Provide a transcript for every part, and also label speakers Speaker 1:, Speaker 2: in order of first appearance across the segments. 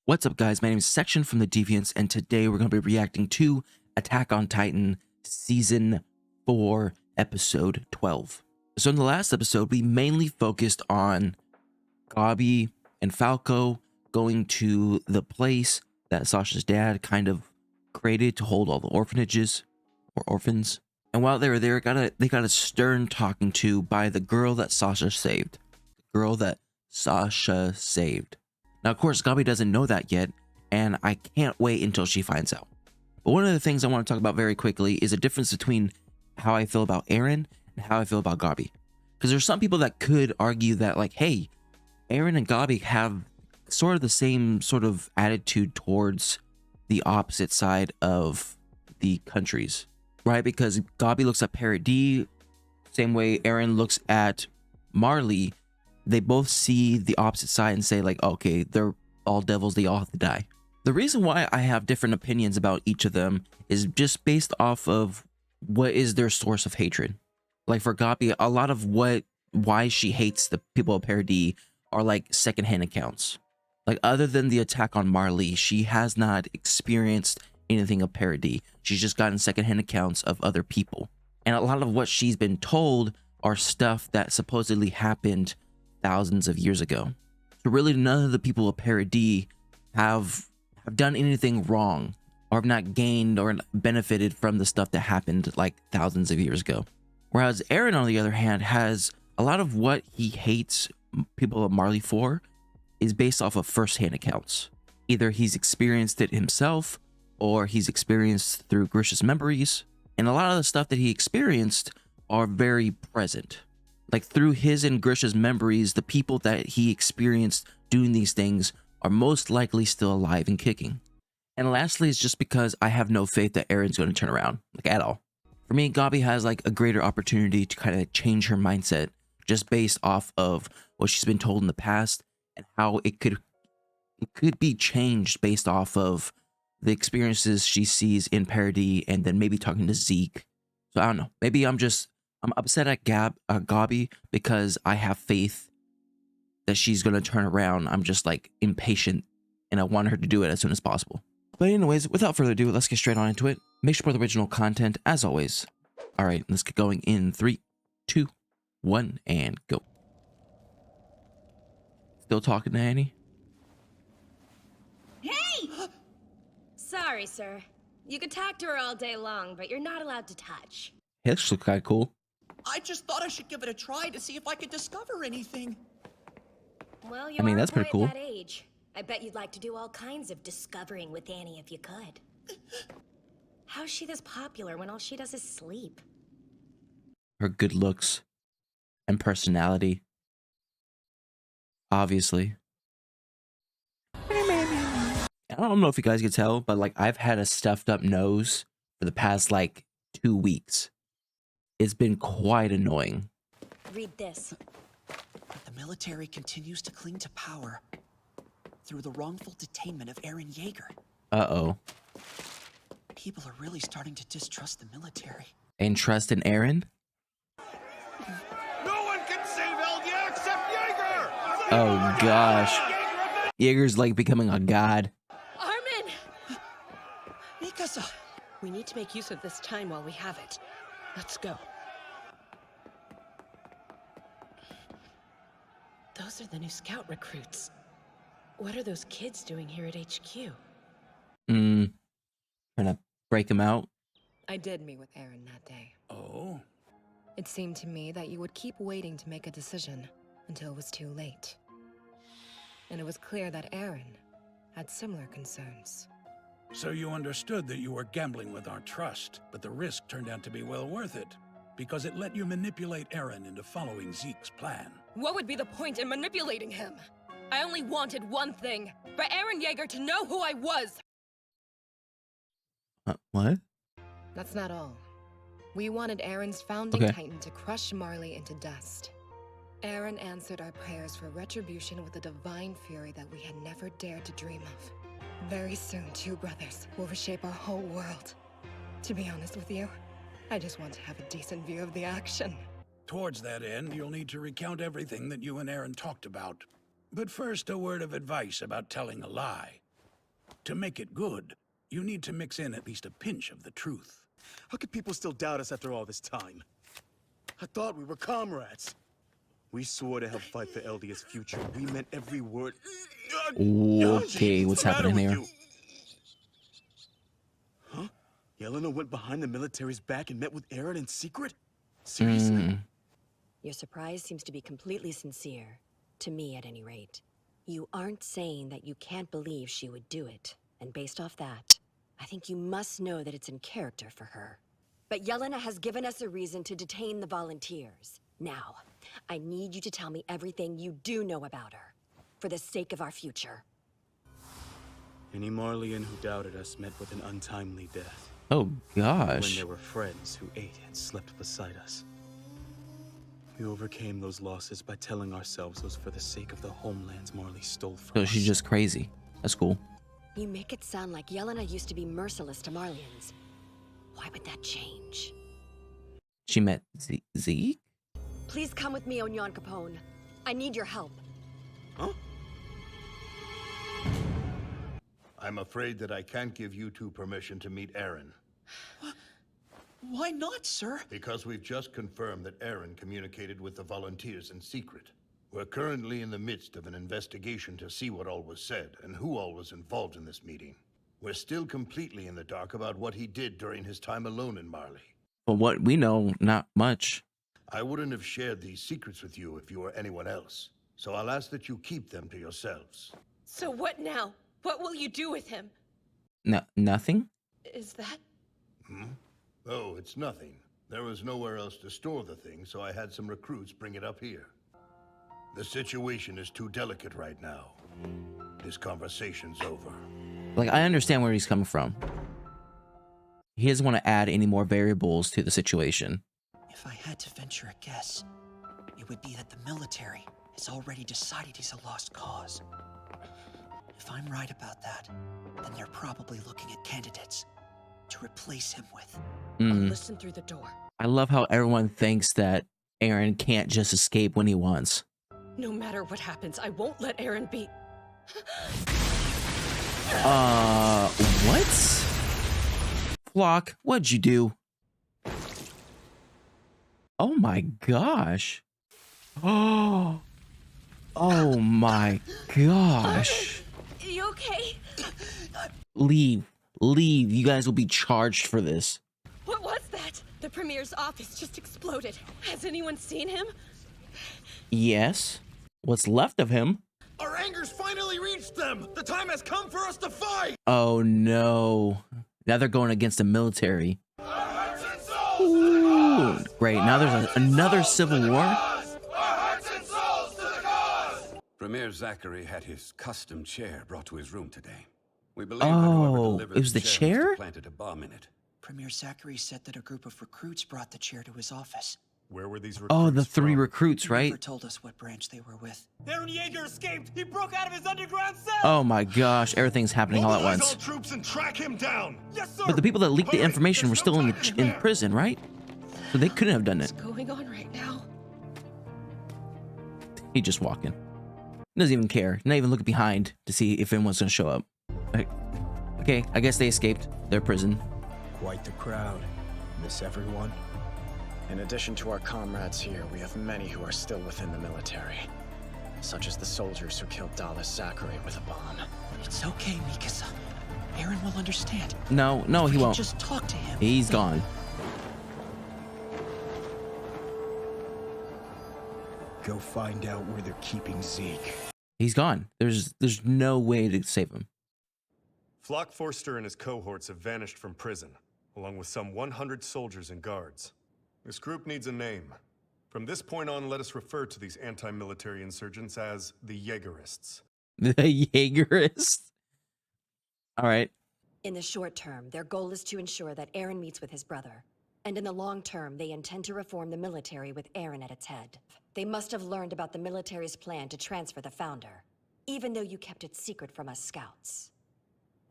Speaker 1: What's up, guys? My name is Section from the Deviants, and today we're going to be reacting to Attack on Titan Season 4, Episode 12. So in the last episode, we mainly focused on Gabi and Falco going to the place that Sasha's dad kind of created to hold all the orphanages, or orphans. And while they were there, they got a stern talking to by the girl that Sasha saved. The girl that Sasha saved. Now, of course, Gabi doesn't know that yet, and I can't wait until she finds out. But one of the things I want to talk about very quickly is a difference between how I feel about Eren and how I feel about Gabi. Because there's some people that could argue that, like, hey, Eren and Gabi have sort of the same sort of attitude towards the opposite side of the countries, right? Because Gabi looks at Paradis, same way Eren looks at Marley. They both see the opposite side and say, like, okay, they're all devils, they all have to die. The reason why I have different opinions about each of them is just based off of what is their source of hatred. Like for Gabi, a lot of why she hates the people of Paradis are like secondhand accounts. Like other than the attack on Marley, she has not experienced anything of Paradis. She's just gotten secondhand accounts of other people. And a lot of what she's been told are stuff that supposedly happened thousands of years ago. So really none of the people of Paradis have done anything wrong or have not gained or benefited from the stuff that happened like thousands of years ago. Whereas Eren, on the other hand, has a lot of what he hates people of Marley for is based off of first-hand accounts. Either he's experienced it himself or he's experienced through Grisha's memories. And a lot of the stuff that he experienced are very present. Like through his and Grisha's memories, the people that he experienced doing these things are most likely still alive and kicking. And lastly, it's just because I have no faith that Eren's going to turn around, like at all. For me, Gabi has like a greater opportunity to kind of change her mindset just based off of what she's been told in the past and how it could be changed based off of the experiences she sees in Paradis and then maybe talking to Zeke. So I don't know. Maybe I'm upset at Gabi because I have faith that she's going to turn around. I'm just like impatient and I want her to do it as soon as possible. But anyways, without further ado, let's get straight on into it. Make sure the original content as always. All right, let's get going in 3, 2, 1, and go. Still talking to Annie?
Speaker 2: Hey! Sorry, sir. You could talk to her all day long, but you're not allowed to touch.
Speaker 1: Hey, this looks kind of cool.
Speaker 3: I just thought I should give it a try to see if I could discover anything.
Speaker 2: Well, you
Speaker 1: I mean,
Speaker 2: are
Speaker 1: that's pretty cool.
Speaker 2: at that age. I bet you'd like to do all kinds of discovering with Annie if you could. How's she this popular when all she does is sleep?
Speaker 1: Her good looks and personality. Obviously. I don't know if you guys can tell, but like I've had a stuffed up nose for the past like 2 weeks. It's been quite annoying.
Speaker 2: Read this.
Speaker 3: The military continues to cling to power through the wrongful detainment of Eren Yeager.
Speaker 1: Uh-oh.
Speaker 3: People are really starting to distrust the military.
Speaker 1: And trust in Eren?
Speaker 4: No one can save Eldia except Yeager!
Speaker 1: Oh gosh. Yeager's like becoming a god.
Speaker 2: Armin!
Speaker 3: Mikasa!
Speaker 5: We need to make use of this time while we have it. Let's go. Those are the new scout recruits. What are those kids doing here at HQ?
Speaker 1: Trying to break him out.
Speaker 5: I did meet with Eren that day.
Speaker 4: Oh?
Speaker 5: It seemed to me that you would keep waiting to make a decision until it was too late. And it was clear that Eren had similar concerns.
Speaker 4: So you understood that you were gambling with our trust, but the risk turned out to be well worth it, because it let you manipulate Eren into following Zeke's plan.
Speaker 5: What would be the point in manipulating him? I only wanted one thing, for Eren Yeager to know who I was!
Speaker 1: What?
Speaker 5: That's not all. We wanted Eren's founding titan to crush Marley into dust. Eren answered our prayers for retribution with a divine fury that we had never dared to dream of. Very soon, two brothers will reshape our whole world. To be honest with you, I just want to have a decent view of the action.
Speaker 4: Towards that end, you'll need to recount everything that you and Eren talked about. But first, a word of advice about telling a lie. To make it good, you need to mix in at least a pinch of the truth.
Speaker 6: How could people still doubt us after all this time? I thought we were comrades. We swore to help fight for Eldia's future. We meant every word.
Speaker 1: Okay, what's happening here?
Speaker 6: Huh? Yelena went behind the military's back and met with Eren in secret? Seriously?
Speaker 2: Your surprise seems to be completely sincere. To me, at any rate. You aren't saying that you can't believe she would do it. And based off that, I think you must know that it's in character for her. But Yelena has given us a reason to detain the volunteers. Now, I need you to tell me everything you do know about her. For the sake of our future.
Speaker 6: Any Marleyan who doubted us met with an untimely death.
Speaker 1: Oh,
Speaker 6: When
Speaker 1: gosh.
Speaker 6: there were friends who ate and slept beside us. We overcame those losses by telling ourselves it was for the sake of the homelands Marley stole from
Speaker 1: So
Speaker 6: us.
Speaker 1: she's just crazy. That's cool.
Speaker 2: You make it sound like Yelena used to be merciless to Marleyans. Why would that change?
Speaker 1: She met Zeke?
Speaker 2: Please come with me, Onyan Capone. I need your help.
Speaker 6: Huh?
Speaker 7: I'm afraid that I can't give you two permission to meet Eren,
Speaker 3: Why not, sir?
Speaker 7: because we've just confirmed that Eren communicated with the volunteers in secret. We're currently in the midst of an investigation to see what all was said and who all was involved in this meeting. We're still completely in the dark about what he did during his time alone in Marley.
Speaker 1: Well, what we know, not much.
Speaker 7: I wouldn't have shared these secrets with you if you were anyone else, so I'll ask that you keep them to yourselves.
Speaker 8: So what now? What will you do with him?
Speaker 1: No, nothing?
Speaker 8: Is that...
Speaker 7: Oh, it's nothing. There was nowhere else to store the thing, so I had some recruits bring it up here. The situation is too delicate right now. This conversation's over.
Speaker 1: Like, I understand where he's coming from. He doesn't want to add any more variables to the situation.
Speaker 3: If I had to venture a guess, it would be that the military has already decided he's a lost cause. If I'm right about that, then they're probably looking at candidates to replace him with.
Speaker 8: I'll listen through the door.
Speaker 1: I love how everyone thinks that Eren can't just escape when he wants.
Speaker 8: No matter what happens, I won't let Eren be...
Speaker 1: What? Flock, what'd you do? Oh my gosh. Oh my gosh.
Speaker 8: You okay?
Speaker 1: Leave. Leave. You guys will be charged for this.
Speaker 8: What was that? The Premier's office just exploded. Has anyone seen him?
Speaker 1: Yes. What's left of him?
Speaker 6: Our anger's finally reached them! The time has come for us to fight!
Speaker 1: Oh no. Now they're going against the military. Ooh, great. Now there's another civil war.
Speaker 9: Premier Zachary had his custom chair brought to his room today. We believe that whoever
Speaker 1: Oh,
Speaker 9: delivered
Speaker 1: it was the
Speaker 9: must have
Speaker 1: chair?
Speaker 9: planted a bomb in it.
Speaker 3: Premier Zachary said that a group of recruits brought the chair to his office.
Speaker 10: Where were these recruits
Speaker 1: Oh, the three
Speaker 10: from?
Speaker 1: recruits,
Speaker 3: He
Speaker 1: right?
Speaker 3: never told us what branch they were with.
Speaker 6: Eren Yeager escaped! He broke out of his underground cell!
Speaker 1: Oh my gosh, everything's happening all at
Speaker 10: Mobilize
Speaker 1: once.
Speaker 10: all troops and track him down.
Speaker 6: Yes, sir!
Speaker 1: But the people that leaked the
Speaker 10: Hurry,
Speaker 1: information were
Speaker 10: there's
Speaker 1: still
Speaker 10: no
Speaker 1: in
Speaker 10: time
Speaker 1: in
Speaker 10: here.
Speaker 1: prison, right? So they couldn't have done it.
Speaker 8: What's going on right now?
Speaker 1: He just walking. Doesn't even care. Not even looking behind to see if anyone's gonna show up. Like, okay, I guess they escaped their prison.
Speaker 11: Quite the crowd. Miss everyone? In addition to our comrades here, we have many who are still within the military. Such as the soldiers who killed Dallas Zachary with a bomb.
Speaker 3: It's okay, Mikasa. Eren will understand.
Speaker 1: No, he
Speaker 3: We can
Speaker 1: won't.
Speaker 3: just talk to him.
Speaker 1: He's gone.
Speaker 11: Go find out where they're keeping Zeke.
Speaker 1: He's gone. There's no way to save him.
Speaker 10: Flock Forster and his cohorts have vanished from prison, along with some 100 soldiers and guards. This group needs a name. From this point on, let us refer to these anti-military insurgents as the Jaegerists.
Speaker 1: The Jaegerists. All right.
Speaker 2: In the short term, their goal is to ensure that Eren meets with his brother. And in the long term, they intend to reform the military with Eren at its head. They must have learned about the military's plan to transfer the founder, even though you kept it secret from us scouts.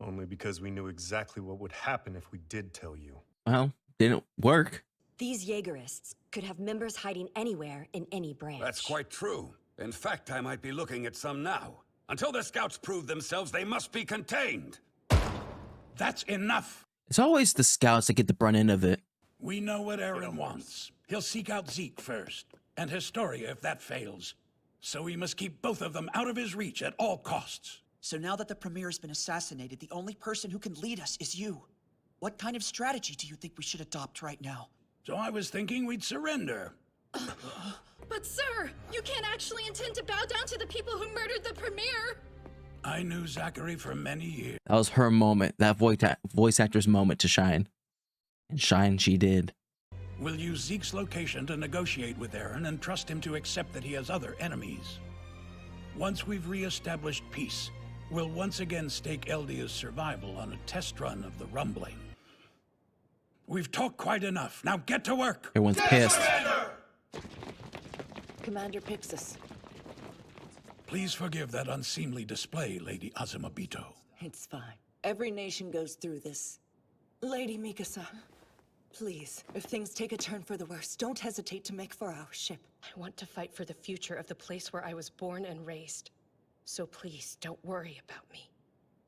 Speaker 10: Only because we knew exactly what would happen if we did tell you.
Speaker 1: Well, didn't work.
Speaker 2: These Jaegerists could have members hiding anywhere in any branch.
Speaker 9: That's quite true. In fact, I might be looking at some now. Until the scouts prove themselves, they must be contained.
Speaker 4: That's enough.
Speaker 1: It's always the scouts that get the brunt end of it.
Speaker 4: We know what Eren wants. He'll seek out Zeke first, and Historia if that fails. So we must keep both of them out of his reach at all costs.
Speaker 3: So now that the Premier's been assassinated, the only person who can lead us is you. What kind of strategy do you think we should adopt right now?
Speaker 4: So I was thinking we'd surrender.
Speaker 8: But sir, you can't actually intend to bow down to the people who murdered the Premier.
Speaker 4: I knew Zachary for many years.
Speaker 1: That was her moment, that voice actor's moment to shine. And shine she did.
Speaker 4: We'll use Zeke's location to negotiate with Eren and trust him to accept that he has other enemies. Once we've re-established peace, we'll once again stake Eldia's survival on a test run of the rumbling. We've talked quite enough. Now get to work!
Speaker 1: Everyone's pissed.
Speaker 2: Commander Pixis.
Speaker 4: Please forgive that unseemly display, Lady Azumabito.
Speaker 12: It's fine. Every nation goes through this. Lady Mikasa, please, if things take a turn for the worse, don't hesitate to make for our ship.
Speaker 8: I want to fight for the future of the place where I was born and raised. So please, don't worry about me.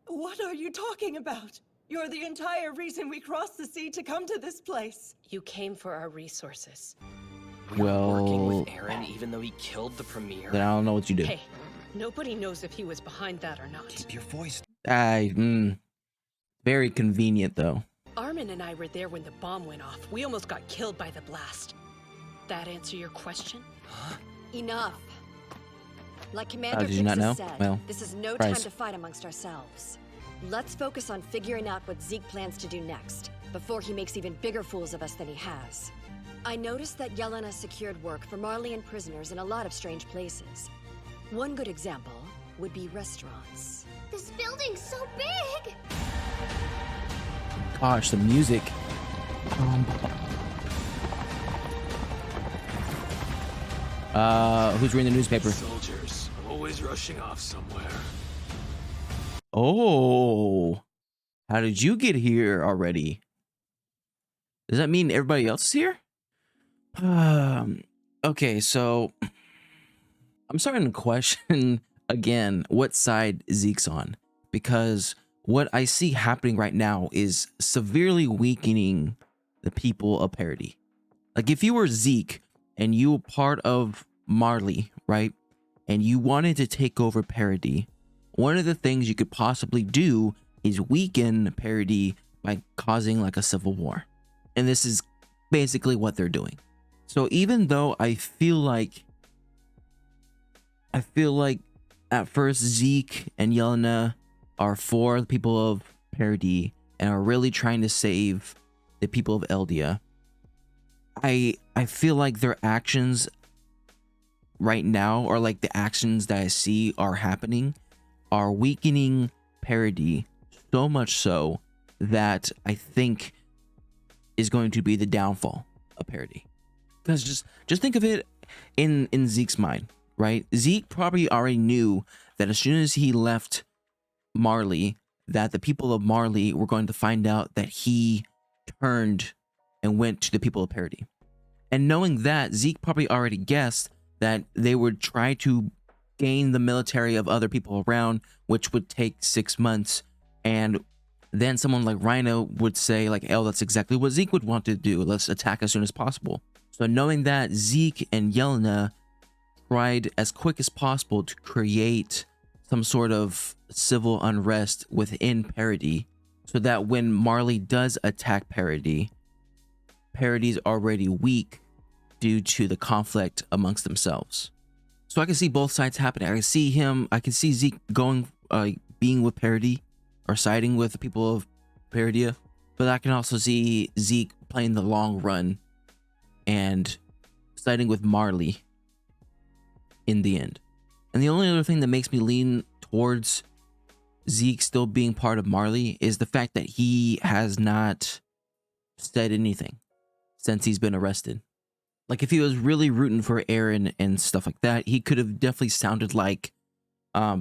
Speaker 12: What are you talking about? You're the entire reason we crossed the sea to come to this place.
Speaker 8: You came for our resources.
Speaker 13: We were working
Speaker 1: Well,
Speaker 13: with Eren even though he killed the Premier.
Speaker 1: then I don't know what you do.
Speaker 8: Hey, nobody knows if he was behind that or not.
Speaker 3: Keep your voice.
Speaker 1: Very convenient though.
Speaker 8: Armin and I were there when the bomb went off. We almost got killed by the blast. That answer your question?
Speaker 2: Enough. Like Commander
Speaker 1: did you not know?
Speaker 2: Pixis said,
Speaker 1: Well,
Speaker 2: this is no
Speaker 1: surprise.
Speaker 2: time to fight amongst ourselves. Let's focus on figuring out what Zeke plans to do next, before he makes even bigger fools of us than he has. I noticed that Yelena secured work for Marleyan prisoners in a lot of strange places. One good example would be restaurants.
Speaker 14: This building's so big!
Speaker 1: Gosh, the music. Who's reading the newspaper?
Speaker 6: Soldiers, always rushing off somewhere.
Speaker 1: Oh, how did you get here already? Does that mean everybody else is here? Okay, so I'm starting to question again what side Zeke's on, because what I see happening right now is severely weakening the people of Paradis. Like if you were Zeke and you were part of Marley, right, and you wanted to take over Paradis, one of the things you could possibly do is weaken Paradis by causing like a civil war. And this is basically what they're doing. So even though I feel like at first Zeke and Yelena are for the people of Paradis and are really trying to save the people of Eldia, I feel like their actions right now, or like the actions that I see are happening, are weakening Paradis so much so that I think is going to be the downfall of Paradis. Because just think of it in Zeke's mind, right? Zeke probably already knew that as soon as he left Marley, that the people of Marley were going to find out that he turned and went to the people of Paradis. And knowing that, Zeke probably already guessed that they would try to gain the military of other people around, which would take 6 months. And then someone like Rhino would say like, oh, that's exactly what Zeke would want to do. Let's attack as soon as possible. So knowing that, Zeke and Yelena tried as quick as possible to create some sort of civil unrest within Paradis, so that when Marley does attack Paradis, Paradis already weak due to the conflict amongst themselves. So I can see both sides happening. I can see Zeke going, being with Paradis or siding with the people of Paradis, but I can also see Zeke playing the long run and siding with Marley in the end. And the only other thing that makes me lean towards Zeke still being part of Marley is the fact that he has not said anything since he's been arrested. Like if he was really rooting for Eren and stuff like that, he could have definitely sounded like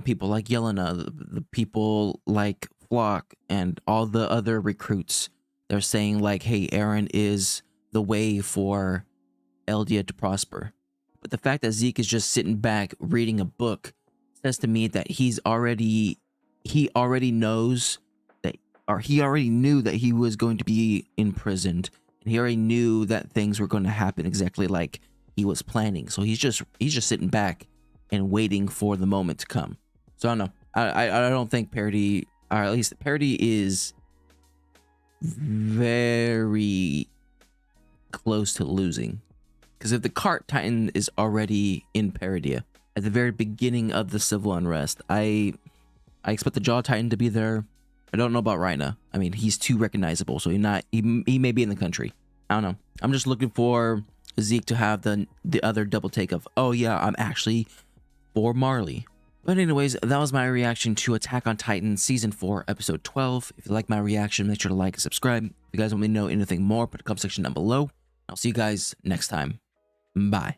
Speaker 1: people like Yelena, the people like Flock, and all the other recruits. They're saying like, hey, Eren is the way for Eldia to prosper. But the fact that Zeke is just sitting back reading a book says to me that he already knows that or he already knew that he was going to be imprisoned, and he already knew that things were going to happen exactly like he was planning. So he's just sitting back and waiting for the moment to come. So I don't know. I don't think Paradis, or at least Paradis, is very close to losing. Because if the cart titan is already in Paradis at the very beginning of the civil unrest, I expect the jaw titan to be there. I don't know about Rhina. I mean, he's too recognizable, so he may be in the country. I don't know. I'm just looking for Zeke to have the other double take of, oh yeah, I'm actually for Marley. But anyways, that was my reaction to Attack on Titan Season 4, Episode 12. If you like my reaction, make sure to like and subscribe. If you guys want me to know anything more, put a comment section down below. I'll see you guys next time. Bye.